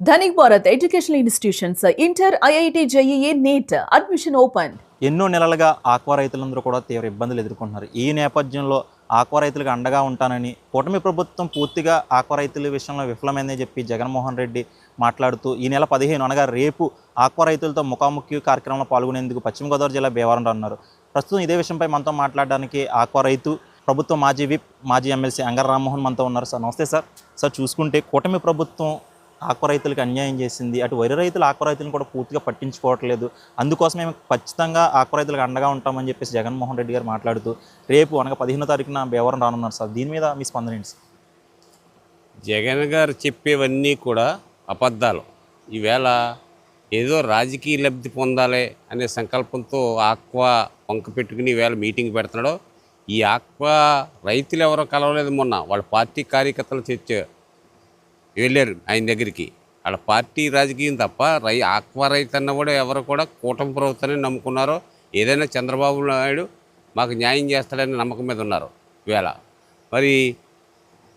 Dhanik Bharat educational institutions inter IIT JEE NEET admission open. ఎన్నో నెలలుగా aqua రైతులందరూ కూడా తీవ్ర ఇబ్బందులు ఎదుర్కొంటున్నారు. ఈ నేపథ్యంలో ఆక్వా రైతులకు అండగా ఉంటానని కూటమి ప్రభుత్వం పూర్తిగా ఆక్వా రైతుల విషయంలో విఫలమైందని చెప్పి జగన్మోహన్ రెడ్డి మాట్లాడుతూ ఈ నెల 15 అనగా రేపు ఆక్వా రైతులతో ముఖాముఖి కార్యక్రమంలో పాల్గొనేందుకు పశ్చిమ గోదావరి జిల్లా భీమవరం అన్నారు. ప్రస్తుతం ఇదే విషయంపై మనతో మాట్లాడడానికి ఆక్వా రైతు ప్రభుత్వ మాజీ విప్ మాజీ ఎమ్మెల్సీ అంగర రామ్మోహన్ మనతో ఉన్నారు. సార్ నమస్తే. సార్ చూసుకుంటే కూటమి ప్రభుత్వం ఆక్వా రైతులకు అన్యాయం చేసింది. అటు వరి రైతులు ఆక్వా రైతులను కూడా పూర్తిగా పట్టించుకోవట్లేదు. అందుకోసం మేము ఖచ్చితంగా ఆక్వా రైతులకు అండగా ఉంటామని చెప్పేసి జగన్మోహన్ రెడ్డి గారు మాట్లాడుతూ రేపు అనగా 15వ తారీఖున భీమవరం రానున్నారు. సార్ దీని మీద మీ స్పందన ఏంటి? జగన్ గారు చెప్పేవన్నీ కూడా అబద్ధాలు. ఈవేళ ఏదో రాజకీయ లబ్ధి పొందాలి అనే సంకల్పంతో ఆక్వా వంక పెట్టుకుని ఈవేళ మీటింగ్ పెడుతున్నాడు. ఈ ఆక్వా రైతులు ఎవరో కలవలేదు. మొన్న వాళ్ళ పార్టీ కార్యకర్తలు వెళ్ళారు ఆయన దగ్గరికి. వాళ్ళ పార్టీ రాజకీయం తప్ప ఆక్వా రైతు అన్న కూడా ఎవరు కూడా కూటమి ప్రభుత్వాన్ని నమ్ముకున్నారో, ఏదైనా చంద్రబాబు నాయుడు మాకు న్యాయం చేస్తాడని నమ్మకం మీద ఉన్నారు. ఈవేళ మరి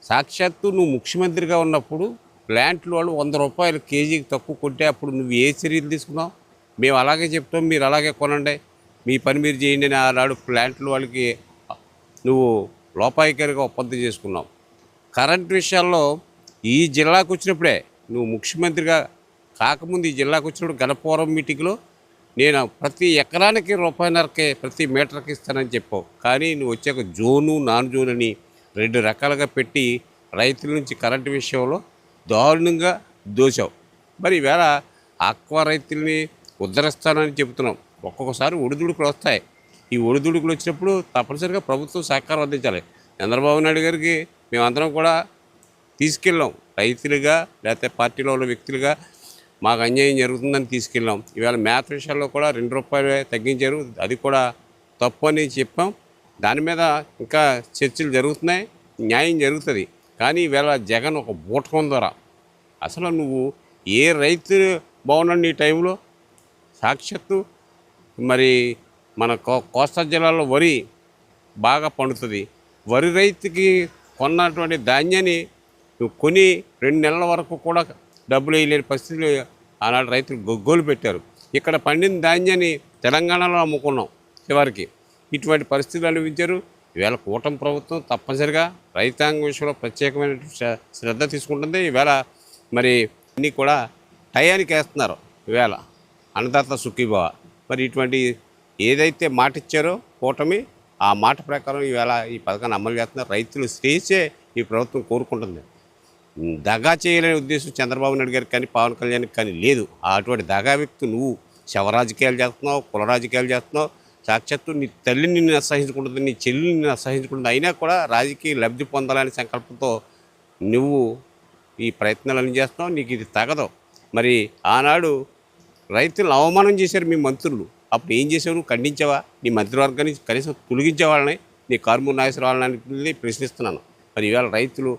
సాక్షాత్తు నువ్వు ముఖ్యమంత్రిగా ఉన్నప్పుడు ప్లాంట్లు వాళ్ళు 100 రూపాయలు కేజీకి తక్కువ కొంటే అప్పుడు నువ్వు ఏ చర్యలు తీసుకున్నావు? మేము అలాగే చెప్తాం, మీరు అలాగే కొనండి, మీ పని మీరు చేయండి అని ఆనాడు ప్లాంట్లు వాళ్ళకి నువ్వు లోపాయికారిగా ఒప్పందం చేసుకున్నావు. కరెంట్ విషయాల్లో ఈ జిల్లాకు వచ్చినప్పుడే నువ్వు ముఖ్యమంత్రిగా కాకముందు ఈ జిల్లాకు వచ్చినప్పుడు గణపవరం మీటింగ్లో నేను ప్రతి ఎకరానికి ₹1.5కే ప్రతి మీటర్కి ఇస్తానని చెప్పావు. కానీ నువ్వు వచ్చాక జోను నాన్ జోన్ అని 2 రకాలుగా పెట్టి రైతుల నుంచి కరెంటు విషయంలో దారుణంగా దోచావు. మరి ఈవేళ ఆక్వా రైతుల్ని ఉద్ధరిస్తానని చెబుతున్నాం. ఒక్కొక్కసారి ఒడిదుడుకులు వస్తాయి. ఈ ఒడిదుడుకులు వచ్చినప్పుడు తప్పనిసరిగా ప్రభుత్వం సహకారం అందించాలి. చంద్రబాబు నాయుడు గారికి మేమందరం కూడా తీసుకెళ్ళాం. రైతులుగా లేకపోతే పార్టీలో ఉన్న వ్యక్తులుగా మాకు అన్యాయం జరుగుతుందని తీసుకెళ్ళాం. ఈవేళ మేత విషయాల్లో కూడా ₹2 తగ్గించారు. అది కూడా తప్పు అని చెప్పాం. దాని మీద ఇంకా చర్చలు జరుగుతున్నాయి, న్యాయం జరుగుతుంది. కానీ ఈవేళ జగన్ ఒక బూటకం ద్వారా అసలు నువ్వు ఏ రైతు బాగున్నాడు ఈ టైంలో? సాక్షాత్తు మరి మన కోస్తా జిల్లాలో వరి బాగా పండుతుంది. వరి రైతుకి కొన్నటువంటి ధాన్యాన్ని నువ్వు కొని 2 నెలల వరకు కూడా డబ్బులు వేయలేని పరిస్థితులు ఆనాడు రైతులు గొగ్గోలు పెట్టారు. ఇక్కడ పండిన ధాన్యాన్ని తెలంగాణలో అమ్ముకున్నాం చివరికి. ఇటువంటి పరిస్థితులు అనిపించారు. ఈవేళ కూటమి ప్రభుత్వం తప్పనిసరిగా రైతాంగ విషయంలో ప్రత్యేకమైన శ్రద్ధ తీసుకుంటుంది. ఈవేళ మరి అన్నీ కూడా టయానికి వేస్తున్నారు. ఈవేళ అన్నదాత సుఖీభవ. మరి ఇటువంటి ఏదైతే మాట ఇచ్చారో కూటమి, ఆ మాట ప్రకారం ఈవేళ ఈ పథకాన్ని అమలు చేస్తున్నారు. రైతులు శ్రేయస్సే ఈ ప్రభుత్వం కోరుకుంటుంది. దగా చేయలేని ఉద్దేశం చంద్రబాబు నాయుడు గారికి కానీ పవన్ కళ్యాణ్కి కానీ లేదు. అటువంటి దగా వ్యక్తి నువ్వు శవ రాజకీయాలు చేస్తున్నావు, కుల రాజకీయాలు చేస్తున్నావు. సాక్షాత్తు నీ తల్లిని నిన్ను అసహించుకుంటుంది, నీ చెల్లిని నిన్ను అసహించుకుంటుంది. అయినా కూడా రాజకీయ లబ్ధి పొందాలనే సంకల్పంతో నువ్వు ఈ ప్రయత్నాలన్నీ చేస్తున్నావు. నీకు ఇది తగదు. మరి ఆనాడు రైతులను అవమానం చేశారు మీ మంత్రులు. అప్పుడు ఏం చేసావు? నువ్వు ఖండించావా? నీ మంత్రివర్గాన్ని కనీసం తొలగించే వాళ్ళని, నీ కార్మూర్ నాగేశ్వరరావుని ప్రశ్నిస్తున్నాను. మరి ఈవేళ రైతులు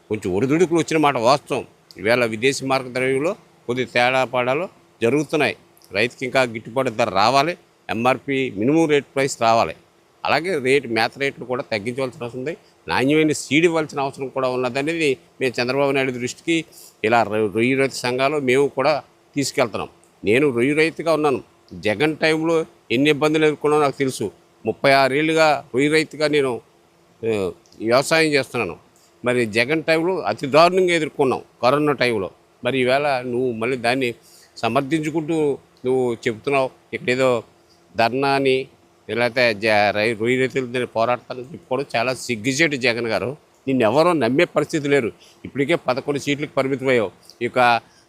కొంచెం ఒడిదుడుకులు వచ్చిన మాట వాస్తవం. ఈవేళ విదేశీ మార్గద్రవ్యంలో కొద్ది తేడా పాడాలు జరుగుతున్నాయి. రైతుకి ఇంకా గిట్టుబాటు ధర రావాలి, ఎంఆర్పి మినిమం రేట్ ప్రైస్ రావాలి. అలాగే మేత రేట్లు కూడా తగ్గించవలసిన అవసరం ఉంది. నాణ్యమైన సీడ్ ఇవ్వాల్సిన అవసరం కూడా ఉన్నదనేది మేము చంద్రబాబు నాయుడు దృష్టికి ఇలా రొయ్యి రైతు సంఘాలు మేము కూడా తీసుకెళ్తున్నాం. నేను రొయ్యి రైతుగా ఉన్నాను. జగన్ టైంలో ఎన్ని ఇబ్బందులు ఎదుర్కొన్నానో నాకు తెలుసు. 36 ఏళ్ళుగా రొయ్యి రైతుగా నేను వ్యవసాయం చేస్తున్నాను. మరి జగన్ టైంలో అతి దారుణంగా ఎదుర్కొన్నాం కరోనా టైంలో. మరి ఈవేళ నువ్వు మళ్ళీ దాన్ని సమర్థించుకుంటూ నువ్వు చెబుతున్నావు ఇక్కడేదో ధర్నా అని, లేకపోతే రొయ్యి రైతులు పోరాడతానని చెప్పుకోవడం చాలా సిగ్గుచేటు. జగన్ గారు నిన్ను ఎవరో నమ్మే పరిస్థితి లేరు. ఇప్పటికే 11 సీట్లకు పరిమితమయ్యావు. ఇక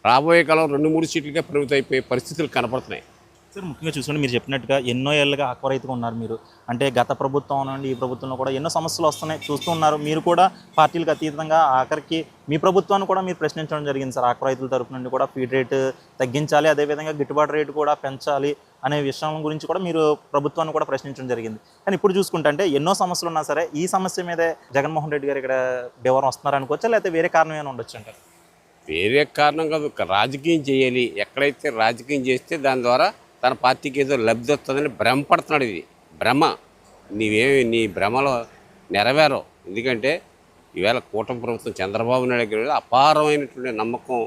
రాబోయే కాలం 2-3 సీట్లకే పరిమితం అయిపోయే పరిస్థితులు కనపడుతున్నాయి. సార్ ముఖ్యంగా చూసుకుంటే మీరు చెప్పినట్టుగా ఎన్నో ఏళ్ళుగా ఆక్వా రైతుగా ఉన్నారు మీరు. అంటే గత ప్రభుత్వం నుండి ఈ ప్రభుత్వంలో కూడా ఎన్నో సమస్యలు వస్తున్నాయి చూస్తూ ఉన్నారు. మీరు కూడా పార్టీలకు అతీతంగా ఆఖరికి మీ ప్రభుత్వాన్ని కూడా మీరు ప్రశ్నించడం జరిగింది. సార్ ఆక్వా రైతుల తరఫు నుండి కూడా ఫీడ్ రేటు తగ్గించాలి, అదేవిధంగా గిట్టుబాటు రేటు కూడా పెంచాలి అనే విషయం గురించి కూడా మీరు ప్రభుత్వాన్ని కూడా ప్రశ్నించడం జరిగింది. కానీ ఇప్పుడు చూసుకుంటే అంటే ఎన్నో సమస్యలు ఉన్నా సరే ఈ సమస్య మీదే జగన్మోహన్ రెడ్డి గారు ఇక్కడ భీమవరం వస్తున్నారు అనుకోవచ్చా, లేకపోతే వేరే కారణం ఏమైనా ఉండొచ్చు అంటారు? వేరే కారణం కాదు, రాజకీయం చేయాలి. ఎక్కడైతే రాజకీయం చేస్తే దాని ద్వారా తన పార్టీకి ఏదో లబ్ధి వస్తుందని భ్రమపడుతున్నాడు. ఇది భ్రమ. నీ భ్రమలో నెరవేరవు. ఎందుకంటే ఈవేళ కూటమి ప్రభుత్వం చంద్రబాబు నాయుడు గారి అపారమైనటువంటి నమ్మకం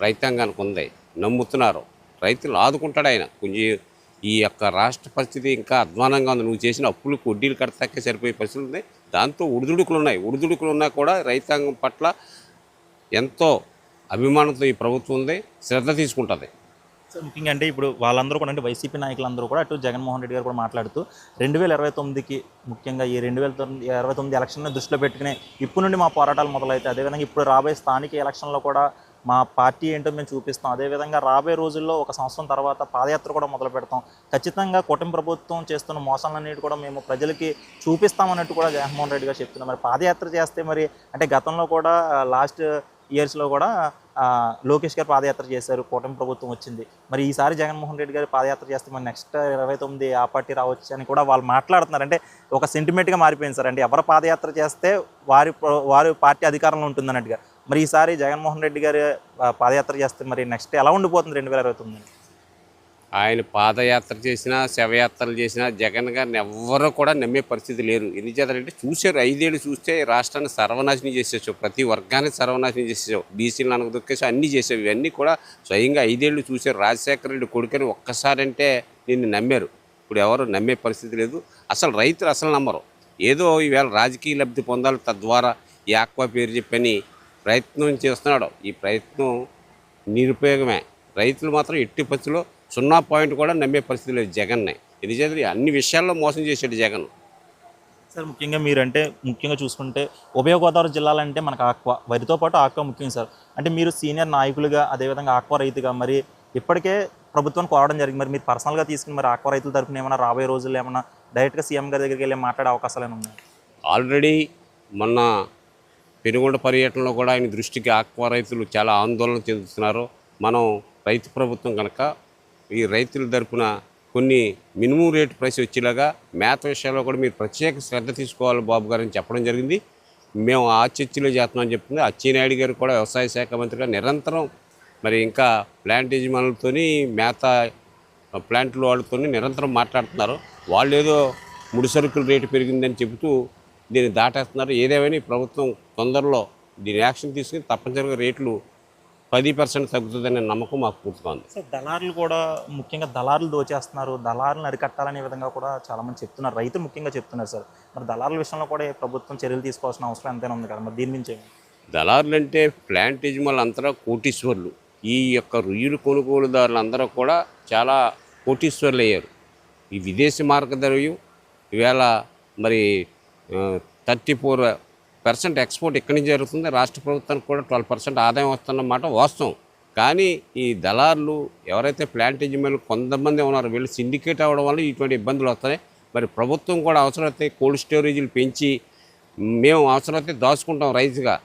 రైతాంగానికి ఉంది, నమ్ముతున్నారు. రైతులు ఆదుకుంటాడు ఆయన. కొంచెం ఈ యొక్క రాష్ట్ర పరిస్థితి ఇంకా అధ్వానంగా ఉంది. నువ్వు చేసిన అప్పులకు వడ్డీలు కడతాకే సరిపోయే పరిస్థితులు ఉన్నాయి. దాంతో ఒడిదుడుకులు ఉన్నా కూడా రైతాంగం పట్ల ఎంతో అభిమానంతో ఈ ప్రభుత్వం ఉంది, శ్రద్ధ తీసుకుంటుంది. సో ముఖ్యంగా అంటే ఇప్పుడు వాళ్ళందరూ కూడా అంటే వైసీపీ నాయకులందరూ కూడా అటు జగన్మోహన్ రెడ్డి గారు కూడా మాట్లాడుతూ 2029కి ముఖ్యంగా ఈ 2029 ఎలక్షన్ని దృష్టిలో పెట్టుకుని ఇప్పటి నుండి మా పోరాటాలు మొదలైతే అదేవిధంగా ఇప్పుడు రాబోయే స్థానిక ఎలక్షన్లో కూడా మా పార్టీ ఏంటో మేము చూపిస్తాం, అదేవిధంగా రాబోయే రోజుల్లో ఒక సంవత్సరం తర్వాత పాదయాత్ర కూడా మొదలు పెడతాం, ఖచ్చితంగా కూటమి ప్రభుత్వం చేస్తున్న మోసాలన్నిటి కూడా మేము ప్రజలకి చూపిస్తామన్నట్టు కూడా జగన్మోహన్ రెడ్డి గారు చెప్తున్నారు. మరి పాదయాత్ర చేస్తే మరి అంటే గతంలో కూడా లాస్ట్ ఇయర్స్లో కూడా లోకేష్ గారు పాదయాత్ర చేశారు, కూటమి ప్రభుత్వం వచ్చింది. మరి ఈసారి జగన్మోహన్ రెడ్డి గారు పాదయాత్ర చేస్తే మరి నెక్స్ట్ 29 ఆ పార్టీ రావచ్చు అని కూడా వాళ్ళు మాట్లాడుతున్నారు. అంటే ఒక సెంటిమెంట్గా మారిపోయింది సార్. అంటే ఎవరు పాదయాత్ర చేస్తే వారి పార్టీ అధికారంలో ఉంటుంది అన్నట్టుగా. మరి ఈసారి జగన్మోహన్ రెడ్డి గారు పాదయాత్ర చేస్తే మరి నెక్స్ట్ ఎలా ఉండిపోతుంది 2029? ఆయన పాదయాత్ర చేసినా శవయాత్రలు చేసినా జగన్ గారిని ఎవ్వరూ కూడా నమ్మే పరిస్థితి లేరు. ఎన్ని చేతారంటే చూశారు, 5 ఏళ్ళు చూస్తే రాష్ట్రాన్ని సర్వనాశనం చేసేసావు, ప్రతి వర్గాన్ని సర్వనాశనం చేసేసావు, బీసీలు అనకు దొక్కేసావు, అన్నీ చేసావు. ఇవన్నీ కూడా స్వయంగా 5 ఏళ్ళు చూశారు. రాజశేఖర రెడ్డి కొడుకుని ఒక్కసారంటే నిన్ను నమ్మారు. ఇప్పుడు ఎవరు నమ్మే పరిస్థితి లేదు. అసలు రైతులు అసలు నమ్మరు. ఏదో ఈవేళ రాజకీయ లబ్ధి పొందాలి, తద్వారా ఈ ఆక్వా పేరు చెప్పని ప్రయత్నం చేస్తున్నాడు. ఈ ప్రయత్నం నిరుపయోగమే. రైతులు మాత్రం ఎట్టి పరిస్థితుల్లో 0 పాయింట్ కూడా నమ్మే పరిస్థితి లేదు జగన్ని. ఇది చేసి అన్ని విషయాల్లో మోసం చేశాడు జగన్. సార్ ముఖ్యంగా మీరంటే ముఖ్యంగా చూసుకుంటే ఉభయ గోదావరి జిల్లాలంటే మనకు ఆక్వా, వరితో పాటు ఆక్వా ముఖ్యం సార్. అంటే మీరు సీనియర్ నాయకులుగా అదేవిధంగా ఆక్వా రైతుగా మరి ఇప్పటికే ప్రభుత్వాన్ని కోరడం జరిగింది. మరి మీరు పర్సనల్గా తీసుకుని మరి ఆక్వా రైతుల తరఫున ఏమైనా రాబోయే రోజుల్లో ఏమైనా డైరెక్ట్గా సీఎం గారి దగ్గరికి వెళ్ళి మాట్లాడే అవకాశాలు ఏమైనా ఉన్నాయి? ఆల్రెడీ మొన్న పెనుగొండ పర్యటనలో కూడా ఆయన దృష్టికి ఆక్వా రైతులు చాలా ఆందోళన చెందుతున్నారు. మనం రైతు ప్రభుత్వం కనుక ఈ రైతుల తరపున కొన్ని మినిమం రేటు ప్రైస్ వచ్చేలాగా మేత విషయాల్లో కూడా మీరు ప్రత్యేక శ్రద్ధ తీసుకోవాలి బాబు గారు అని చెప్పడం జరిగింది. మేము ఆ చర్చలో చేస్తున్నామని చెప్తుంది. అచ్చెన్నాయుడు గారు కూడా వ్యవసాయ శాఖ మంత్రిగా నిరంతరం మరి ఇంకా ప్లాంట్ యజమానులతో మేత ప్లాంట్లు వాళ్ళతో నిరంతరం మాట్లాడుతున్నారు. వాళ్ళు ఏదో ముడి సరుకుల రేటు పెరిగిందని చెబుతూ దీన్ని దాటేస్తున్నారు. ఏదేమైనా ఈ ప్రభుత్వం తొందరలో దీని యాక్షన్ తీసుకుని తప్పనిసరిగా రేట్లు 10% తగ్గుతుందనే నమ్మకం మాకు పూర్తిగా ఉంది. సార్ దళారులు కూడా ముఖ్యంగా దళారులు దోచేస్తున్నారు, దళారులను అరికట్టాలనే విధంగా కూడా చాలామంది చెప్తున్నారు, రైతులు ముఖ్యంగా చెప్తున్నారు సార్. మరి దళారుల విషయంలో కూడా ప్రభుత్వం చర్యలు తీసుకోవాల్సిన అవసరం ఎంతైనా ఉంది కదా, మరి దీని నుంచి దళారులు అంటే ప్లాంట్ యజమానులు అందరూ కోటీశ్వర్లు. ఈ యొక్క రొయ్యలు కొనుగోలుదారులు అందరూ కూడా చాలా కోటీశ్వర్లు అయ్యారు. ఈ విదేశీ మార్గద్రవ్యం ఈవేళ మరి 34% ఎక్స్పోర్ట్ ఇక్కడి నుంచి జరుగుతుంది. రాష్ట్ర ప్రభుత్వానికి కూడా 12% ఆదాయం వస్తున్నమాట వాస్తవం. కానీ ఈ దళారులు ఎవరైతే ప్లాంట్ యజమానులు కొంతమంది ఉన్నారో వీళ్ళు సిండికేట్ అవ్వడం వల్ల ఇటువంటి ఇబ్బందులు వస్తాయి. మరి ప్రభుత్వం కూడా అవసరమైతే కోల్డ్ స్టోరేజీలు పెంచి మేము అవసరమైతే దాచుకుంటాం రైతుగా,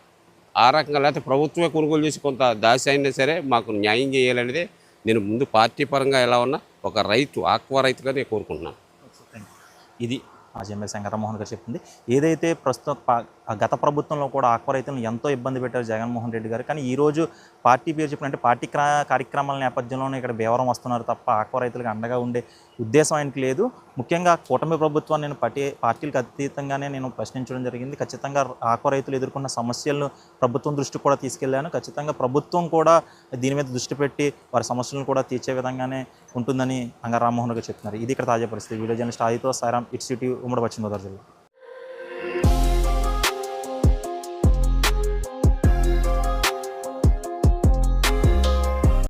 ఆ రకంగా లేకపోతే ప్రభుత్వమే కొనుగోలు చేసి కొంత దాచి అయినా సరే మాకు న్యాయం చేయాలనేదే నేను ముందు పార్టీ పరంగా ఎలా ఉన్నా ఒక రైతు ఆక్వా రైతుగా నేను కోరుకుంటున్నాను. ఇది మాజీ ఎమ్మెల్యే శంకరమోహన్ గారు చెప్పింది. ఏదైతే ప్రస్తుతం గత ప్రభుత్వంలో కూడా ఆక్వా రైతులను ఎంతో ఇబ్బంది పెట్టారు జగన్మోహన్ రెడ్డి గారు, కానీ ఈరోజు పార్టీ పేరు చెప్పినంటే పార్టీ కార్యక్రమాల నేపథ్యంలోనే ఇక్కడ భీవరం వస్తున్నారు తప్ప ఆక్వా రైతులకు అండగా ఉండే ఉద్దేశం ఆయనకి లేదు. ముఖ్యంగా కూటమి ప్రభుత్వాన్ని నేను పార్టీలకు అతీతంగానే నేను ప్రశ్నించడం జరిగింది. ఖచ్చితంగా ఆక్వా రైతులు ఎదుర్కొన్న సమస్యలను ప్రభుత్వం దృష్టికి కూడా తీసుకెళ్లాను. ఖచ్చితంగా ప్రభుత్వం కూడా దీని మీద దృష్టి పెట్టి వారి సమస్యలను కూడా తీర్చే విధంగానే ఉంటుందని అంగారామ్మోహన్ గారు చెప్తున్నారు. ఇది ఇక్కడ తాజా పరిస్థితి. వీడియో జర్నలిస్ట్ ఆదితో సాయిరామ్, ఇట్స్ సిటీ, ఉమ్మడి పశ్చిమ గోదావరి జిల్లా.